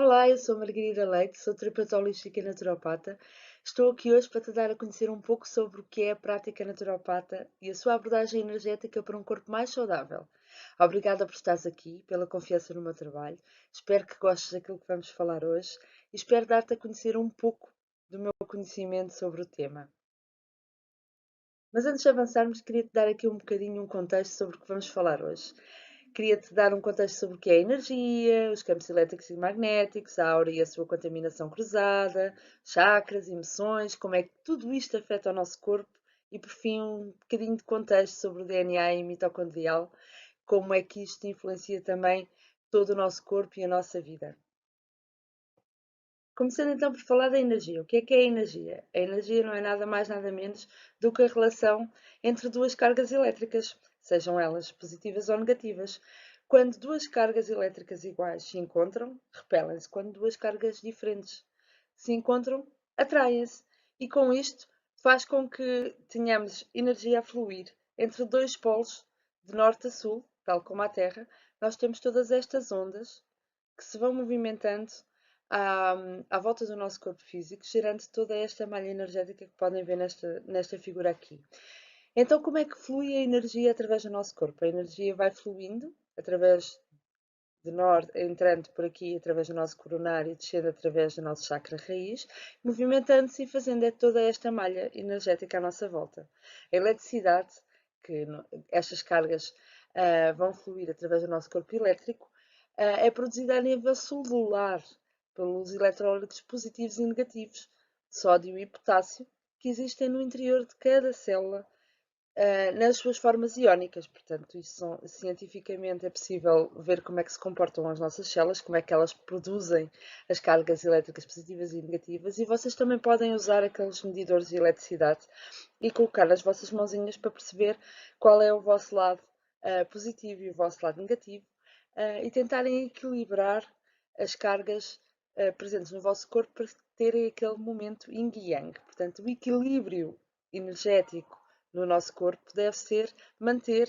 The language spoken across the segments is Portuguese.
Olá, eu sou a Margarida Leite, sou terapeuta holística e naturopata. Estou aqui hoje para te dar a conhecer um pouco sobre o que é a prática naturopata e a sua abordagem energética para um corpo mais saudável. Obrigada por estares aqui, pela confiança no meu trabalho. Espero que gostes daquilo que vamos falar hoje e espero dar-te a conhecer um pouco do meu conhecimento sobre o tema. Mas antes de avançarmos, queria-te dar aqui um bocadinho um contexto sobre o que vamos falar hoje. Queria-te dar um contexto sobre o que é a energia, os campos elétricos e magnéticos, a aura e a sua contaminação cruzada, chakras, emoções, como é que tudo isto afeta o nosso corpo e, por fim, um bocadinho de contexto sobre o DNA e mitocondrial, como é que isto influencia também todo o nosso corpo e a nossa vida. Começando então por falar da energia. O que é a energia? A energia não é nada mais nada menos do que a relação entre duas cargas elétricas, sejam elas positivas ou negativas. Quando duas cargas elétricas iguais se encontram, repelem-se. Quando duas cargas diferentes se encontram, atraem-se. E com isto faz com que tenhamos energia a fluir entre dois polos, de norte a sul, tal como a Terra. Nós temos todas estas ondas que se vão movimentando à, à volta do nosso corpo físico, gerando toda esta malha energética que podem ver nesta figura aqui. Então, como é que flui a energia através do nosso corpo? A energia vai fluindo através de norte, entrando por aqui através do nosso coronário e descendo através do nosso chakra raiz, movimentando-se e fazendo toda esta malha energética à nossa volta. A eletricidade, que estas cargas vão fluir através do nosso corpo elétrico, é produzida a nível celular pelos eletrólitos positivos e negativos, sódio e potássio, que existem no interior de cada célula nas suas formas iónicas. Portanto, cientificamente é possível ver como é que se comportam as nossas células, como é que elas produzem as cargas elétricas positivas e negativas, e vocês também podem usar aqueles medidores de eletricidade e colocar nas vossas mãozinhas para perceber qual é o vosso lado positivo e o vosso lado negativo e tentarem equilibrar as cargas presentes no vosso corpo para terem aquele momento yin e yang. Portanto, o equilíbrio energético no nosso corpo deve ser manter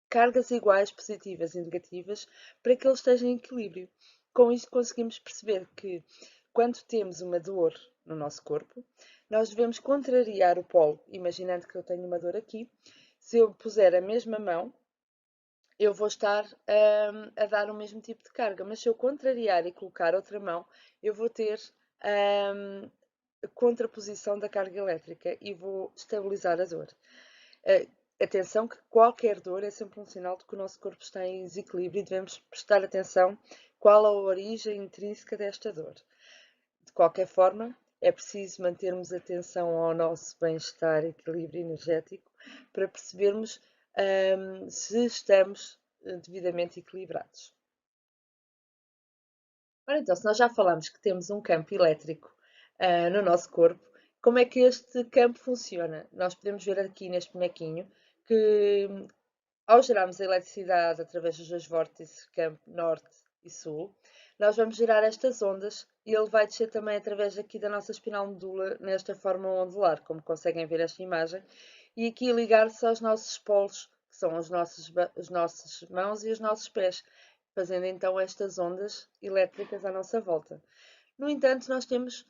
cargas iguais, positivas e negativas, para que ele esteja em equilíbrio. Com isto conseguimos perceber que quando temos uma dor no nosso corpo, nós devemos contrariar o polo. Imaginando que eu tenho uma dor aqui, se eu puser a mesma mão, eu vou estar a dar o mesmo tipo de carga, mas se eu contrariar e colocar outra mão, eu vou ter a contraposição da carga elétrica e vou estabilizar a dor. Atenção que qualquer dor é sempre um sinal de que o nosso corpo está em desequilíbrio e devemos prestar atenção qual a origem intrínseca desta dor. De qualquer forma, é preciso mantermos atenção ao nosso bem-estar e equilíbrio energético para percebermos se estamos devidamente equilibrados. Ora, então, se nós já falamos que temos um campo elétrico no nosso corpo, como é que este campo funciona? Nós podemos ver aqui neste bonequinho que ao gerarmos a eletricidade através dos dois vórtices, campo norte e sul, nós vamos gerar estas ondas e ele vai descer também através aqui da nossa espinal medula, nesta forma ondular, como conseguem ver esta imagem, e aqui ligar-se aos nossos polos, que são as nossas mãos e os nossos pés, fazendo então estas ondas elétricas à nossa volta. No entanto, nós temos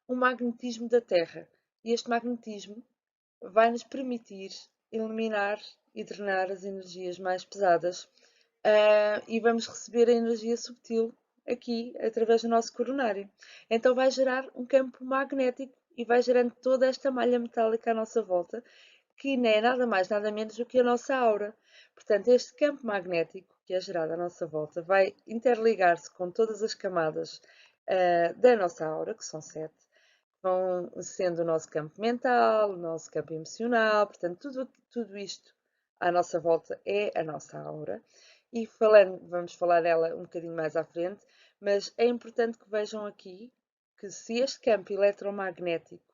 um magnetismo da Terra, e este magnetismo vai nos permitir eliminar e drenar as energias mais pesadas e vamos receber a energia subtil aqui através do nosso coronário. Então vai gerar um campo magnético e vai gerando toda esta malha metálica à nossa volta, que não é nada mais nada menos do que a nossa aura. Portanto, este campo magnético que é gerado à nossa volta vai interligar-se com todas as camadas da nossa aura, que são 7, vão sendo o nosso campo mental, o nosso campo emocional, portanto, tudo isto à nossa volta é a nossa aura. E vamos falar dela um bocadinho mais à frente, mas é importante que vejam aqui que se este campo eletromagnético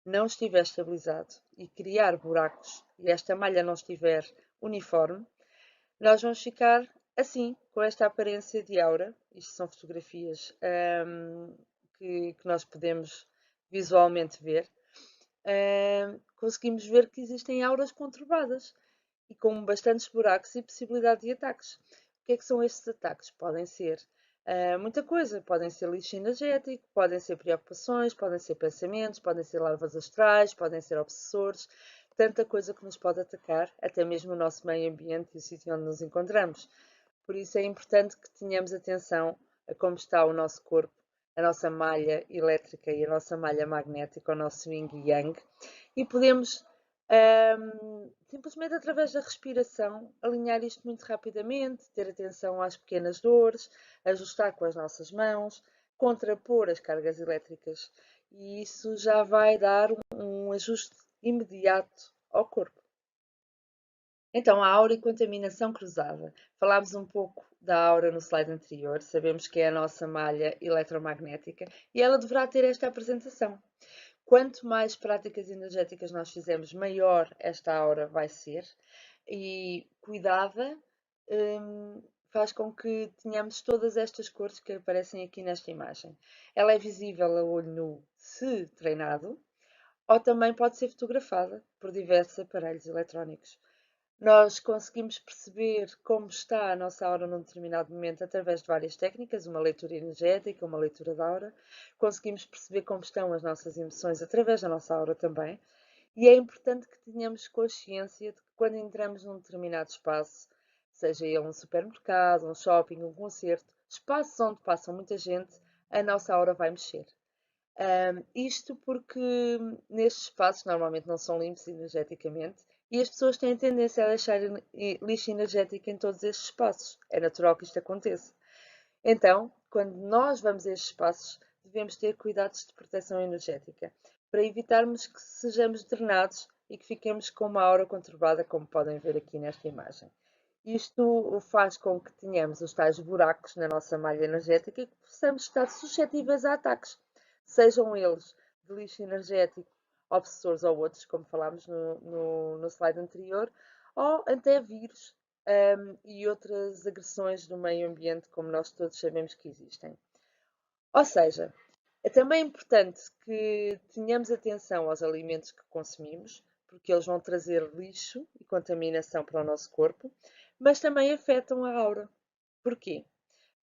não estiver estabilizado e criar buracos e esta malha não estiver uniforme, nós vamos ficar assim, com esta aparência de aura. Isto são fotografias que nós podemos visualmente ver. Conseguimos ver que existem auras conturbadas e com bastantes buracos e possibilidade de ataques. O que é que são estes ataques? Podem ser muita coisa. Podem ser lixo energético, podem ser preocupações, podem ser pensamentos, podem ser larvas astrais, podem ser obsessores, tanta coisa que nos pode atacar, até mesmo o nosso meio ambiente e o sítio onde nos encontramos. Por isso é importante que tenhamos atenção a como está o nosso corpo, a nossa malha elétrica e a nossa malha magnética, o nosso yin e yang, e podemos simplesmente através da respiração alinhar isto muito rapidamente, ter atenção às pequenas dores, ajustar com as nossas mãos, contrapor as cargas elétricas e isso já vai dar um ajuste imediato ao corpo. Então, a aura e contaminação cruzada. Falámos um pouco da aura no slide anterior, sabemos que é a nossa malha eletromagnética e ela deverá ter esta apresentação. Quanto mais práticas energéticas nós fizermos, maior esta aura vai ser e cuidada faz com que tenhamos todas estas cores que aparecem aqui nesta imagem. Ela é visível a olho nu se treinado ou também pode ser fotografada por diversos aparelhos eletrónicos. Nós conseguimos perceber como está a nossa aura num determinado momento através de várias técnicas, uma leitura energética, uma leitura da aura. Conseguimos perceber como estão as nossas emoções através da nossa aura também. E é importante que tenhamos consciência de que quando entramos num determinado espaço, seja ele um supermercado, um shopping, um concerto, espaços onde passa muita gente, a nossa aura vai mexer. Isto porque nestes espaços normalmente não são limpos energeticamente e as pessoas têm tendência a deixar lixo energético em todos estes espaços. É natural que isto aconteça. Então, quando nós vamos a estes espaços, devemos ter cuidados de proteção energética para evitarmos que sejamos drenados e que fiquemos com uma aura conturbada, como podem ver aqui nesta imagem. Isto faz com que tenhamos os tais buracos na nossa malha energética e que possamos estar suscetíveis a ataques, sejam eles de lixo energético, obsessores ou outros, como falámos no slide anterior, ou até vírus e outras agressões do meio ambiente, como nós todos sabemos que existem. Ou seja, é também importante que tenhamos atenção aos alimentos que consumimos, porque eles vão trazer lixo e contaminação para o nosso corpo, mas também afetam a aura. Porquê?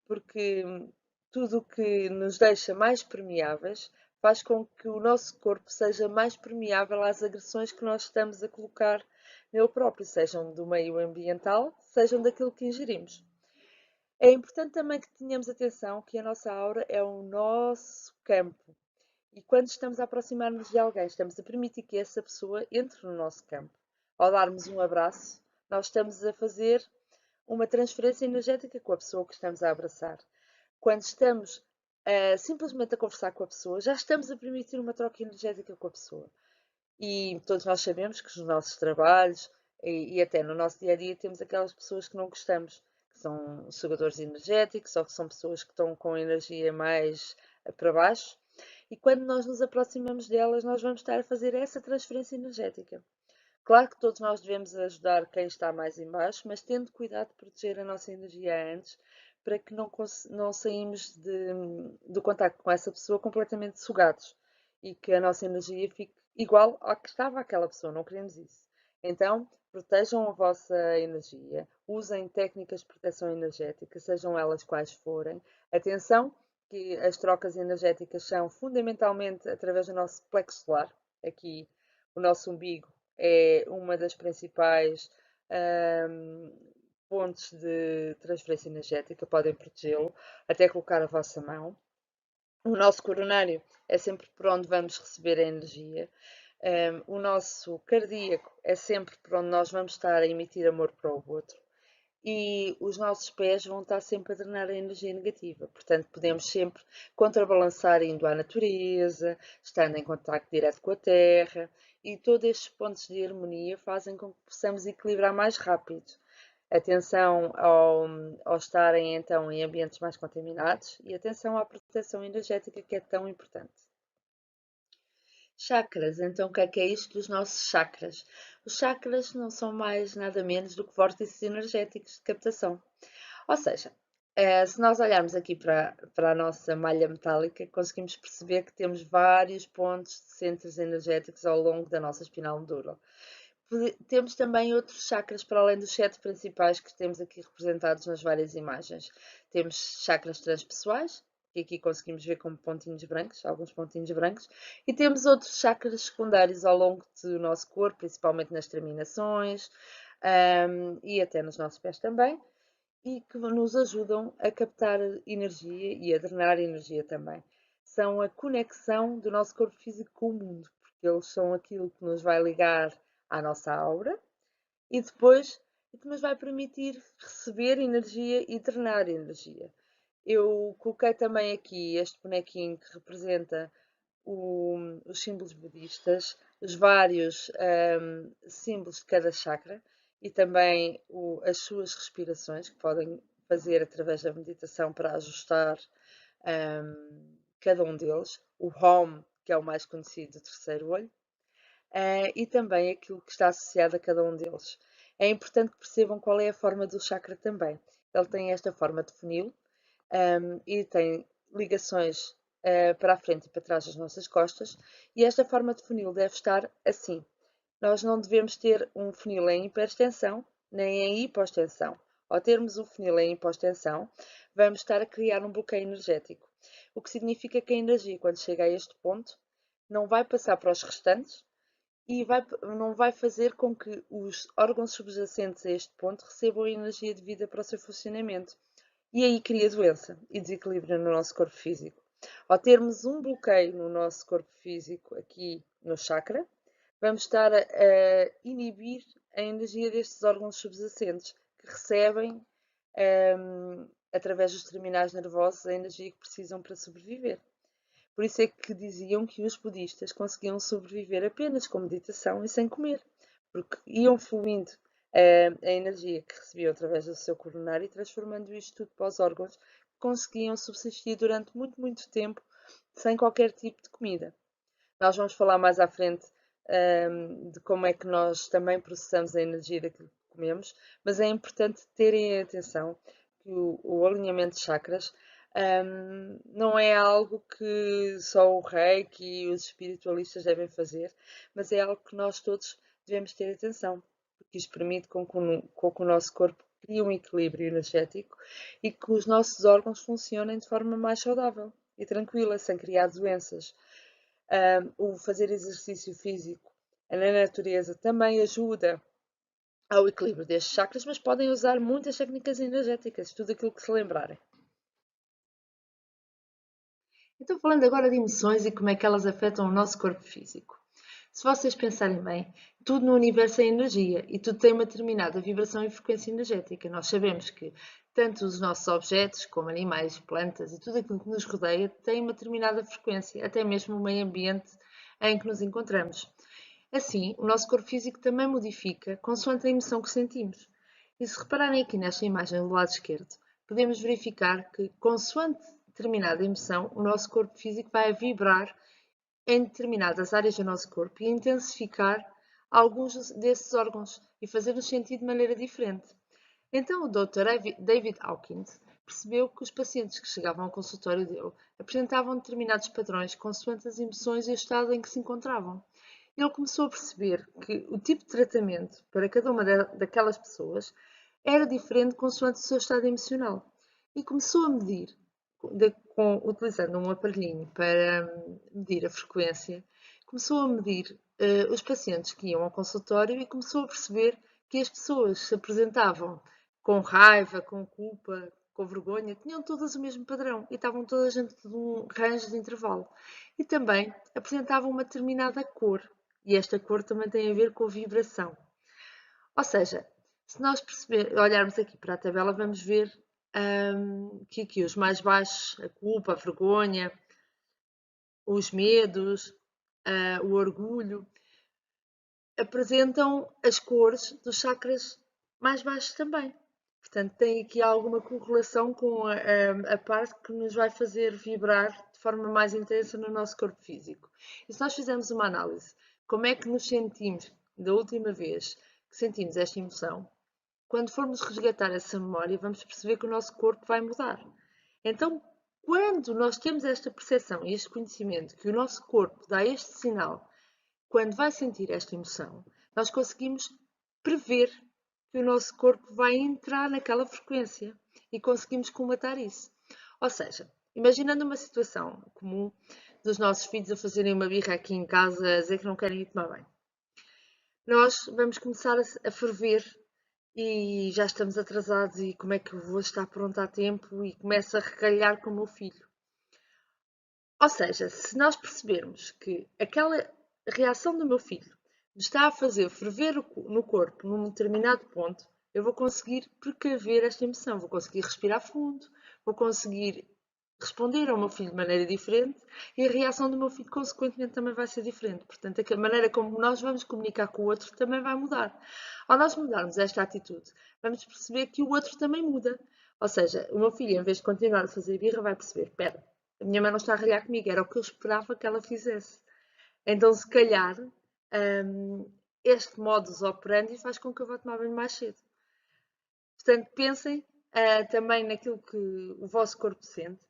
Porque tudo o que nos deixa mais permeáveis faz com que o nosso corpo seja mais permeável às agressões que nós estamos a colocar nele próprio, sejam do meio ambiental, sejam daquilo que ingerimos. É importante também que tenhamos atenção que a nossa aura é o nosso campo. E quando estamos a aproximar-nos de alguém, estamos a permitir que essa pessoa entre no nosso campo. Ao darmos um abraço, nós estamos a fazer uma transferência energética com a pessoa que estamos a abraçar. Quando estamos simplesmente a conversar com a pessoa, já estamos a permitir uma troca energética com a pessoa. E todos nós sabemos que nos nossos trabalhos e até no nosso dia a dia temos aquelas pessoas que não gostamos, que são sugadores energéticos ou que são pessoas que estão com energia mais para baixo. E quando nós nos aproximamos delas, nós vamos estar a fazer essa transferência energética. Claro que todos nós devemos ajudar quem está mais em baixo, mas tendo cuidado de proteger a nossa energia antes, para que não saímos do contacto com essa pessoa completamente sugados e que a nossa energia fique igual à que estava aquela pessoa. Não queremos isso. Então, protejam a vossa energia, usem técnicas de proteção energética, sejam elas quais forem. Atenção, que as trocas energéticas são fundamentalmente através do nosso plexo solar, aqui o nosso umbigo é uma das principais pontos de transferência energética, podem protegê-lo, até colocar a vossa mão. O nosso coronário é sempre por onde vamos receber a energia. O nosso cardíaco é sempre por onde nós vamos estar a emitir amor para o outro. E os nossos pés vão estar sempre a drenar a energia negativa. Portanto, podemos sempre contrabalançar indo à natureza, estando em contacto direto com a terra, e todos estes pontos de harmonia fazem com que possamos equilibrar mais rápido. Atenção ao estarem então em ambientes mais contaminados e atenção à proteção energética que é tão importante. Chakras, então o que é isto dos nossos chakras? Os chakras não são mais nada menos do que vórtices energéticos de captação. Ou seja, se nós olharmos aqui para a nossa malha metálica, conseguimos perceber que temos vários pontos de centros energéticos ao longo da nossa espinal medula. Temos também outros chakras para além dos 7 principais que temos aqui representados nas várias imagens. Temos chakras transpessoais, que aqui conseguimos ver como pontinhos brancos, alguns pontinhos brancos, e temos outros chakras secundários ao longo do nosso corpo, principalmente nas terminações, e até nos nossos pés também, e que nos ajudam a captar energia e a drenar energia também. São a conexão do nosso corpo físico com o mundo, porque eles são aquilo que nos vai ligar à nossa aura e depois que nos vai permitir receber energia e drenar energia. Eu coloquei também aqui este bonequinho que representa os símbolos budistas, os vários símbolos de cada chakra e também as suas respirações, que podem fazer através da meditação para ajustar cada um deles. O Hom, que é o mais conhecido, o terceiro olho, e também aquilo que está associado a cada um deles. É importante que percebam qual é a forma do chakra também. Ele tem esta forma de funil e tem ligações para a frente e para trás das nossas costas, e esta forma de funil deve estar assim. Nós não devemos ter um funil em hiperextensão nem em hipoextensão. Ao termos um funil em hipoextensão, vamos estar a criar um bloqueio energético, o que significa que a energia, quando chega a este ponto, não vai passar para os restantes e não vai fazer com que os órgãos subjacentes a este ponto recebam a energia devida para o seu funcionamento. E aí cria doença e desequilíbrio no nosso corpo físico. Ao termos um bloqueio no nosso corpo físico, aqui no chakra, vamos estar a inibir a energia destes órgãos subjacentes que recebem, através dos terminais nervosos, a energia que precisam para sobreviver. Por isso é que diziam que os budistas conseguiam sobreviver apenas com meditação e sem comer, porque iam fluindo a energia que recebiam através do seu coronário e transformando isto tudo para os órgãos, que conseguiam subsistir durante muito, muito tempo sem qualquer tipo de comida. Nós vamos falar mais à frente de como é que nós também processamos a energia daquilo que comemos, mas é importante terem atenção que o alinhamento de chakras não é algo que só o Reiki e os espiritualistas devem fazer, mas é algo que nós todos devemos ter atenção, porque isto permite com que o nosso corpo crie um equilíbrio energético e que os nossos órgãos funcionem de forma mais saudável e tranquila, sem criar doenças. O fazer exercício físico na natureza também ajuda ao equilíbrio destes chakras, mas podem usar muitas técnicas energéticas, tudo aquilo que se lembrarem. Então, falando agora de emoções e como é que elas afetam o nosso corpo físico. Se vocês pensarem bem, tudo no universo é energia e tudo tem uma determinada vibração e frequência energética. Nós sabemos que tanto os nossos objetos, como animais, plantas e tudo aquilo que nos rodeia, tem uma determinada frequência, até mesmo o meio ambiente em que nos encontramos. Assim, o nosso corpo físico também modifica consoante a emoção que sentimos. E se repararem aqui nesta imagem do lado esquerdo, podemos verificar que, consoante determinada emoção, o nosso corpo físico vai vibrar em determinadas áreas do nosso corpo e intensificar alguns desses órgãos e fazer-nos sentir de maneira diferente. Então, o Dr. David Hawkins percebeu que os pacientes que chegavam ao consultório dele apresentavam determinados padrões consoante as emoções e o estado em que se encontravam. Ele começou a perceber que o tipo de tratamento para cada uma daquelas pessoas era diferente consoante o seu estado emocional e começou a medir, utilizando um aparelhinho para medir a frequência, começou a medir os pacientes que iam ao consultório e começou a perceber que as pessoas se apresentavam com raiva, com culpa, com vergonha, tinham todas o mesmo padrão e estavam todas dentro de um range de intervalo. E também apresentavam uma determinada cor, e esta cor também tem a ver com a vibração. Ou seja, se nós olharmos aqui para a tabela, vamos ver que aqui os mais baixos, a culpa, a vergonha, os medos, o orgulho, apresentam as cores dos chakras mais baixos também. Portanto, tem aqui alguma correlação com a parte que nos vai fazer vibrar de forma mais intensa no nosso corpo físico. E se nós fizermos uma análise, como é que nos sentimos da última vez que sentimos esta emoção, quando formos resgatar essa memória, vamos perceber que o nosso corpo vai mudar. Então, quando nós temos esta percepção e este conhecimento que o nosso corpo dá este sinal quando vai sentir esta emoção, nós conseguimos prever que o nosso corpo vai entrar naquela frequência e conseguimos combatar isso. Ou seja, imaginando uma situação comum dos nossos filhos a fazerem uma birra aqui em casa, a dizer que não querem ir tomar banho. Nós vamos começar a ferver e já estamos atrasados e como é que eu vou estar pronta a tempo e começo a recalhar com o meu filho. Ou seja, se nós percebermos que aquela reação do meu filho me está a fazer ferver no corpo num determinado ponto, eu vou conseguir precaver esta emoção, vou conseguir respirar fundo, vou conseguir responder ao meu filho de maneira diferente e a reação do meu filho, consequentemente, também vai ser diferente. Portanto, a maneira como nós vamos comunicar com o outro também vai mudar. Ao nós mudarmos esta atitude, vamos perceber que o outro também muda. Ou seja, o meu filho, em vez de continuar a fazer birra, vai perceber: espera, a minha mãe não está a ralhar comigo, era o que eu esperava que ela fizesse. Então, se calhar, este modus operandi faz com que eu vá tomar banho mais cedo. Portanto, pensem também naquilo que o vosso corpo sente.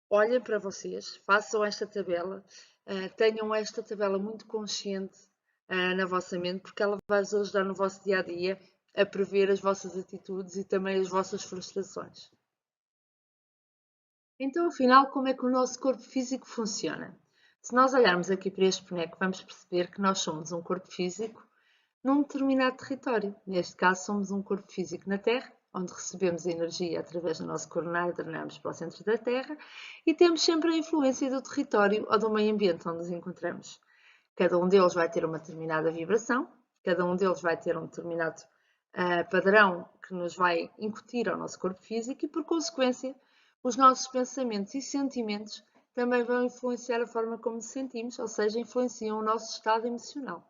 Olhem para vocês, façam esta tabela, tenham esta tabela muito consciente na vossa mente, porque ela vai-vos ajudar no vosso dia-a-dia a prever as vossas atitudes e também as vossas frustrações. Então, afinal, como é que o nosso corpo físico funciona? Se nós olharmos aqui para este boneco, vamos perceber que nós somos um corpo físico num determinado território. Neste caso, somos um corpo físico na Terra, onde recebemos a energia através do nosso coronário, drenamos para o centro da Terra e temos sempre a influência do território ou do meio ambiente onde nos encontramos. Cada um deles vai ter uma determinada vibração, cada um deles vai ter um determinado padrão que nos vai incutir ao nosso corpo físico e, por consequência, os nossos pensamentos e sentimentos também vão influenciar a forma como nos sentimos, ou seja, influenciam o nosso estado emocional.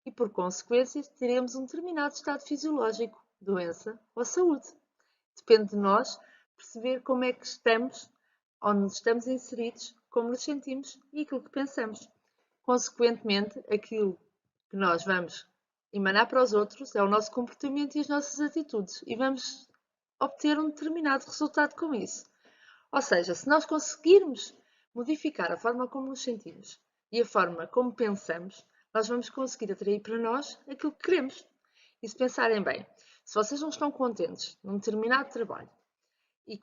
E, por consequência, teremos um determinado estado fisiológico, doença ou saúde. Depende de nós perceber como é que estamos, onde estamos inseridos, como nos sentimos e aquilo que pensamos. Consequentemente, aquilo que nós vamos emanar para os outros é o nosso comportamento e as nossas atitudes e vamos obter um determinado resultado com isso. Ou seja, se nós conseguirmos modificar a forma como nos sentimos e a forma como pensamos, nós vamos conseguir atrair para nós aquilo que queremos. E se pensarem bem, se vocês não estão contentes num determinado trabalho e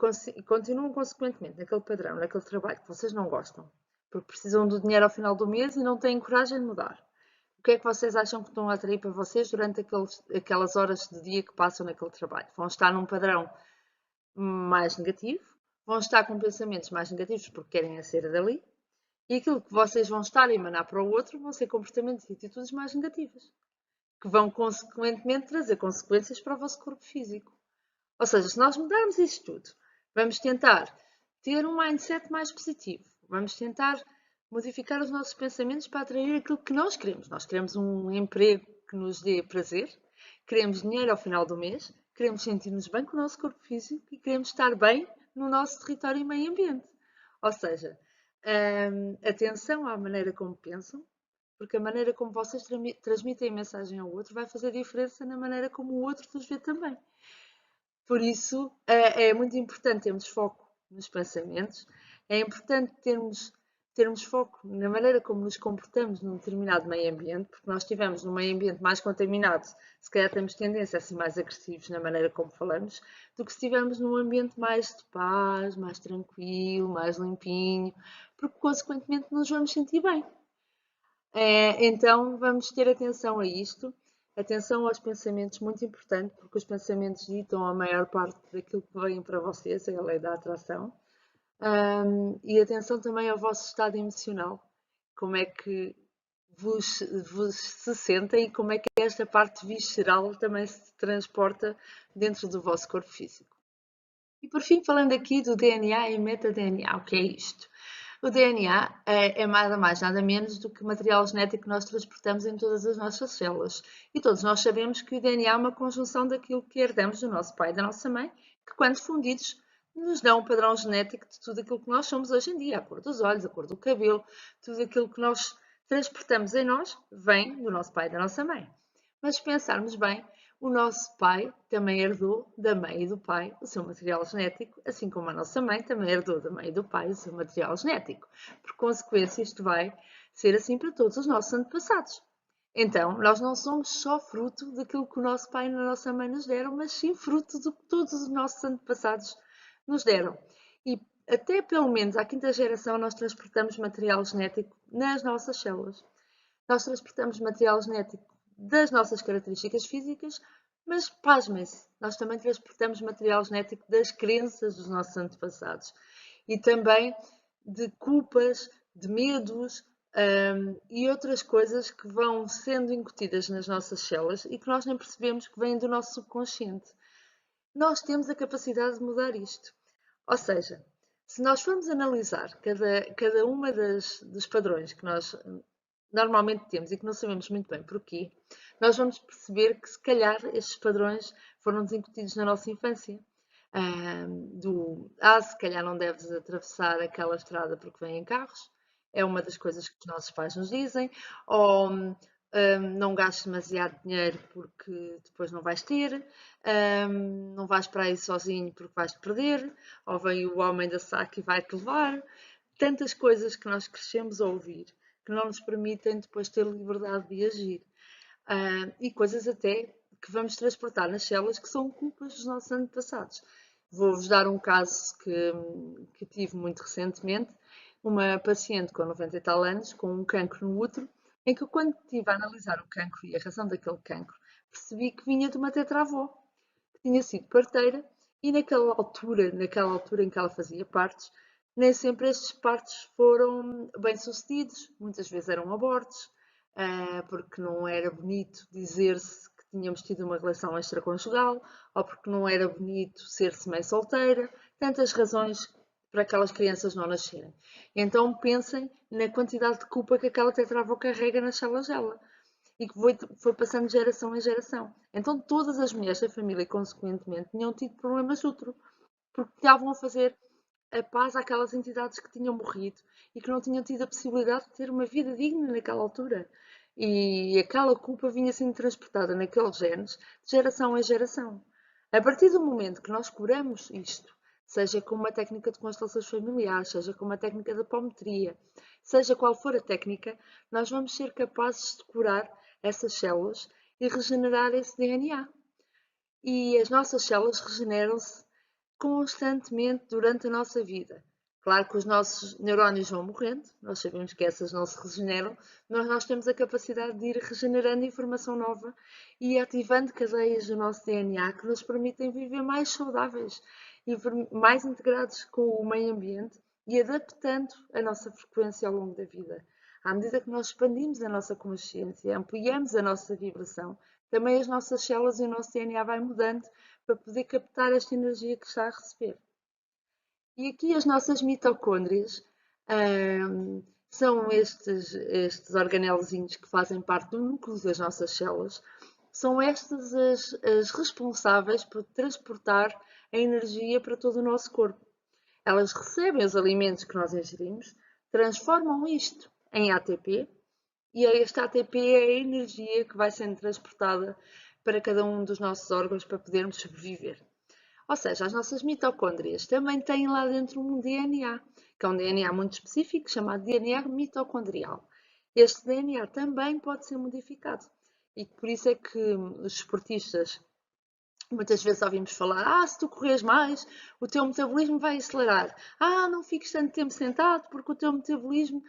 continuam consequentemente naquele padrão, naquele trabalho que vocês não gostam, porque precisam do dinheiro ao final do mês e não têm coragem de mudar, o que é que vocês acham que estão a atrair para vocês durante aquelas horas de dia que passam naquele trabalho? Vão estar num padrão mais negativo, vão estar com pensamentos mais negativos porque querem a ser dali, e aquilo que vocês vão estar a emanar para o outro vão ser comportamentos e atitudes mais negativas, que vão consequentemente trazer consequências para o vosso corpo físico. Ou seja, se nós mudarmos isto tudo, vamos tentar ter um mindset mais positivo, vamos tentar modificar os nossos pensamentos para atrair aquilo que nós queremos. Nós queremos um emprego que nos dê prazer, queremos dinheiro ao final do mês, queremos sentir-nos bem com o nosso corpo físico e queremos estar bem no nosso território e meio ambiente. Ou seja, atenção à maneira como pensam, porque a maneira como vocês transmitem a mensagem ao outro vai fazer diferença na maneira como o outro vos vê também. Por isso, é muito importante termos foco nos pensamentos, é importante termos foco na maneira como nos comportamos num determinado meio ambiente, porque nós estivermos num meio ambiente mais contaminado, se calhar temos tendência a ser mais agressivos na maneira como falamos, do que se estivermos num ambiente mais de paz, mais tranquilo, mais limpinho, porque consequentemente nos vamos sentir bem. Então vamos ter atenção a isto, atenção aos pensamentos, muito importante, porque os pensamentos ditam a maior parte daquilo que vem para vocês, é a lei da atração. E atenção também ao vosso estado emocional, como é que vos se sentem e como é que esta parte visceral também se transporta dentro do vosso corpo físico. E por fim, falando aqui do DNA e meta-DNA, o que é isto? O DNA é nada mais, nada menos do que material genético que nós transportamos em todas as nossas células. E todos nós sabemos que o DNA é uma conjunção daquilo que herdamos do nosso pai e da nossa mãe, que quando fundidos nos dão um padrão genético de tudo aquilo que nós somos hoje em dia. A cor dos olhos, a cor do cabelo, tudo aquilo que nós transportamos em nós vem do nosso pai e da nossa mãe. Mas se pensarmos bem, o nosso pai também herdou da mãe e do pai o seu material genético, assim como a nossa mãe também herdou da mãe e do pai o seu material genético. Por consequência, isto vai ser assim para todos os nossos antepassados. Então, nós não somos só fruto daquilo que o nosso pai e a nossa mãe nos deram, mas sim fruto do que todos os nossos antepassados nos deram. E até pelo menos à quinta geração nós transportamos material genético nas nossas células. Nós transportamos material genético das nossas características físicas, mas pasmem-se, nós também transportamos material genético das crenças dos nossos antepassados e também de culpas, de medos, e outras coisas que vão sendo incutidas nas nossas células e que nós nem percebemos que vêm do nosso subconsciente. Nós temos a capacidade de mudar isto. Ou seja, se nós formos analisar cada uma dos padrões que nós normalmente temos e que não sabemos muito bem porquê, nós vamos perceber que se calhar estes padrões foram desincutidos na nossa infância. Se calhar não deves atravessar aquela estrada porque vêm carros, é uma das coisas que os nossos pais nos dizem, ou não gastes demasiado dinheiro porque depois não vais ter, não vais para aí sozinho porque vais te perder, ou vem o homem da saca e vai-te levar. Tantas coisas que nós crescemos a ouvir que não nos permitem depois ter liberdade de agir. E coisas até que vamos transportar nas células que são culpas dos nossos antepassados. Vou-vos dar um caso que tive muito recentemente. Uma paciente com 90 e tal anos, com um cancro no útero, em que quando estive a analisar o cancro e a razão daquele cancro, percebi que vinha de uma tetravó, que tinha sido parteira, e naquela altura em que ela fazia partos, nem sempre estes partos foram bem-sucedidos, muitas vezes eram abortos, porque não era bonito dizer-se que tínhamos tido uma relação extraconjugal, ou porque não era bonito ser-se mãe solteira, tantas razões para aquelas crianças não nascerem. Então pensem na quantidade de culpa que aquela tetravó carrega nas células dela e que foi passando de geração em geração. Então todas as mulheres da família, consequentemente, tinham tido problemas de útero, porque estavam a fazer a paz àquelas entidades que tinham morrido e que não tinham tido a possibilidade de ter uma vida digna naquela altura. E aquela culpa vinha sendo transportada naqueles genes de geração em geração. A partir do momento que nós curamos isto, seja com uma técnica de constelações familiares, seja com uma técnica de apometria, seja qual for a técnica, nós vamos ser capazes de curar essas células e regenerar esse DNA. E as nossas células regeneram-se constantemente durante a nossa vida. Claro que os nossos neurónios vão morrendo, nós sabemos que essas não se regeneram, mas nós temos a capacidade de ir regenerando informação nova e ativando cadeias do nosso DNA que nos permitem viver mais saudáveis e mais integrados com o meio ambiente e adaptando a nossa frequência ao longo da vida. À medida que nós expandimos a nossa consciência, ampliamos a nossa vibração, também as nossas células e o nosso DNA vai mudando para poder captar esta energia que está a receber. E aqui as nossas mitocôndrias são estes organelozinhos que fazem parte do núcleo das nossas células. São estas as responsáveis por transportar a energia para todo o nosso corpo. Elas recebem os alimentos que nós ingerimos, transformam isto em ATP e este ATP é a energia que vai sendo transportada para cada um dos nossos órgãos para podermos sobreviver. Ou seja, as nossas mitocôndrias também têm lá dentro um DNA, que é um DNA muito específico, chamado DNA mitocondrial. Este DNA também pode ser modificado. E por isso é que os esportistas, muitas vezes ouvimos falar, se tu corres mais, o teu metabolismo vai acelerar. Não fiques tanto tempo sentado porque o teu metabolismo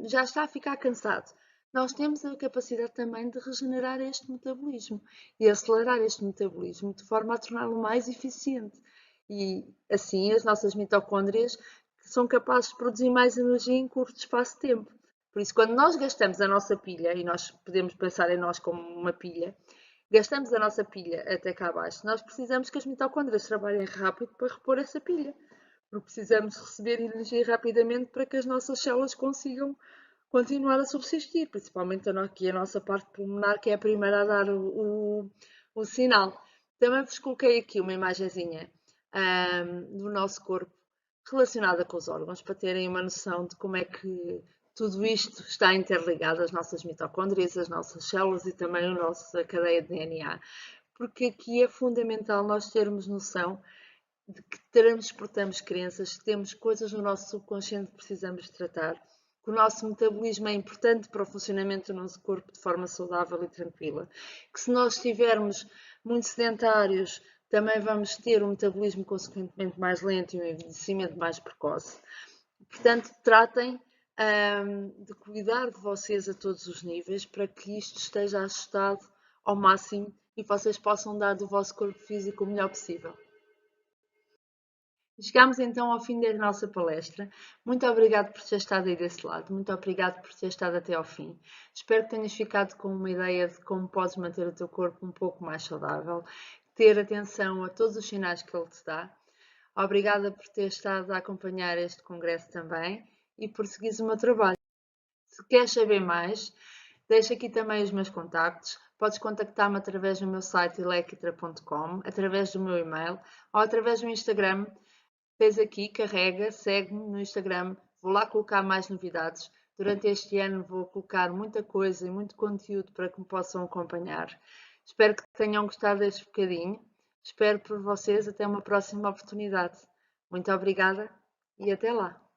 já está a ficar cansado. Nós temos a capacidade também de regenerar este metabolismo e acelerar este metabolismo de forma a torná-lo mais eficiente. E assim as nossas mitocôndrias são capazes de produzir mais energia em curto espaço de tempo. Por isso, quando nós gastamos a nossa pilha, e nós podemos pensar em nós como uma pilha, gastamos a nossa pilha até cá abaixo, nós precisamos que as mitocôndrias trabalhem rápido para repor essa pilha. Porque precisamos receber energia rapidamente para que as nossas células consigam continuar a subsistir, principalmente aqui a nossa parte pulmonar, que é a primeira a dar o sinal. Também vos coloquei aqui uma imagenzinha do nosso corpo relacionada com os órgãos, para terem uma noção de como é que tudo isto está interligado, as nossas mitocôndrias, as nossas células e também a nossa cadeia de DNA. Porque aqui é fundamental nós termos noção de que transportamos crenças, que temos coisas no nosso subconsciente que precisamos tratar que o nosso metabolismo é importante para o funcionamento do nosso corpo de forma saudável e tranquila, que se nós estivermos muito sedentários, também vamos ter um metabolismo consequentemente mais lento e um envelhecimento mais precoce. Portanto, tratem de cuidar de vocês a todos os níveis para que isto esteja ajustado ao máximo e vocês possam dar do vosso corpo físico o melhor possível. Chegamos então ao fim da nossa palestra. Muito obrigado por ter estado aí desse lado, muito obrigado por ter estado até ao fim. Espero que tenhas ficado com uma ideia de como podes manter o teu corpo um pouco mais saudável, ter atenção a todos os sinais que ele te dá. Obrigada por ter estado a acompanhar este congresso também e por seguires o meu trabalho. Se queres saber mais, deixo aqui também os meus contactos. Podes contactar-me através do meu site elequitra.com, através do meu e-mail ou através do Instagram. Tens aqui, carrega, segue-me no Instagram. Vou lá colocar mais novidades. Durante este ano vou colocar muita coisa e muito conteúdo para que me possam acompanhar. Espero que tenham gostado deste bocadinho. Espero por vocês até uma próxima oportunidade. Muito obrigada e até lá!